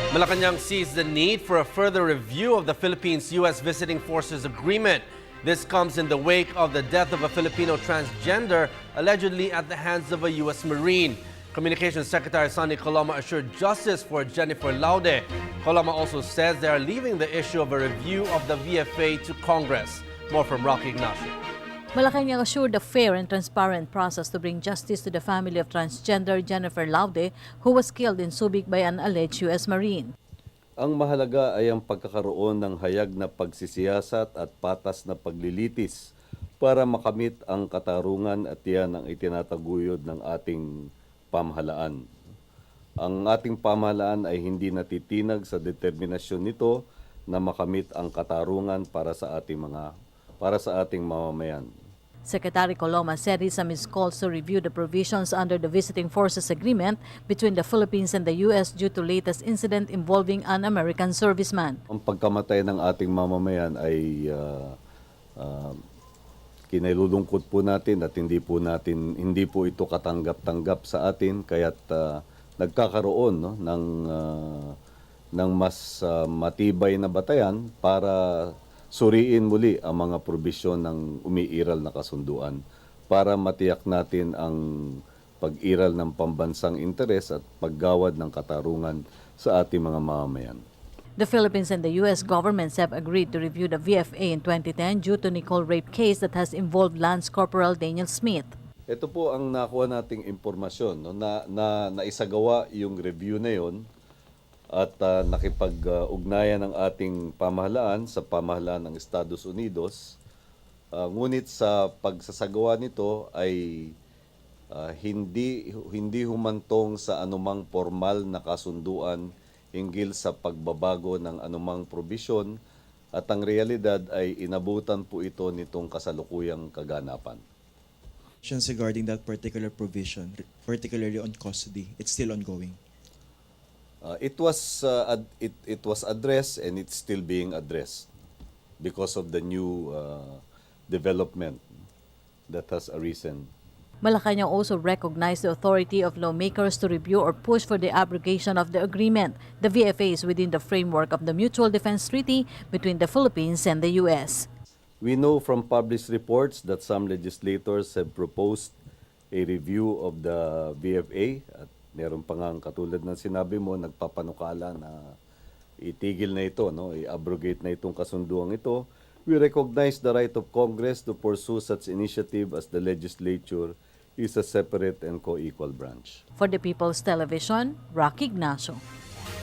Malacanang sees the need for a further review of the Philippines-U.S. Visiting Forces Agreement. This comes in the wake of the death of a Filipino transgender allegedly at the hands of a U.S. Marine. Communications Secretary Sonny Coloma assured justice for Jennifer Laude. Coloma also says they are leaving the issue of a review of the VFA to Congress. More from Rocky Ignacio. Malacanang assured a fair and transparent process to bring justice to the family of transgender Jennifer Laude, who was killed in Subic by an alleged U.S. Marine. Ang mahalaga ay ang pagkakaroon ng hayag na pagsisiyasat at patas na paglilitis para makamit ang katarungan at yan ang itinataguyod ng ating pamahalaan. Ang ating pamahalaan ay hindi natitinag sa determinasyon nito na makamit ang katarungan para sa ating mamamayan. Secretary Coloma said his missed calls to review the provisions under the Visiting Forces Agreement between the Philippines and the U.S. due to latest incident involving an American serviceman. Ang pagkamatay ng ating mamamayan ay kinalulungkot po natin at hindi po ito katanggap-tanggap sa atin, kaya't nagkakaroon ng mas matibay na batayan para suriin muli ang mga probisyon ng umiiral na kasunduan para matiyak natin ang pag-iral ng pambansang interes at paggawad ng katarungan sa ating mga mamamayan. The Philippines and the U.S. governments have agreed to review the VFA in 2010 due to Nicole rape case that has involved Lance Corporal Daniel Smith. Ito po ang nakuha nating impormasyon na naisagawa yung review na yon at nakipag-ugnayan ng ating pamahalaan sa pamahalaan ng Estados Unidos. Ngunit sa pagsasagawa nito ay hindi humantong sa anumang formal na kasunduan hinggil sa pagbabago ng anumang probisyon at ang realidad ay inabutan po ito nitong kasalukuyang kaganapan. Regarding that particular provision, particularly on custody, it's still ongoing. It was addressed and it's still being addressed because of the new development that has arisen. Malacanang also recognized the authority of lawmakers to review or push for the abrogation of the agreement. The VFA is within the framework of the Mutual Defense Treaty between the Philippines and the U.S. We know from published reports that some legislators have proposed a review of the VFA at meron pa nga katulad ng sinabi mo, nagpapanukala na itigil na ito, i-abrogate na itong kasunduang ito. We recognize the right of Congress to pursue such initiative as the legislature is a separate and co-equal branch. For the People's Television, Rocky Ignacio.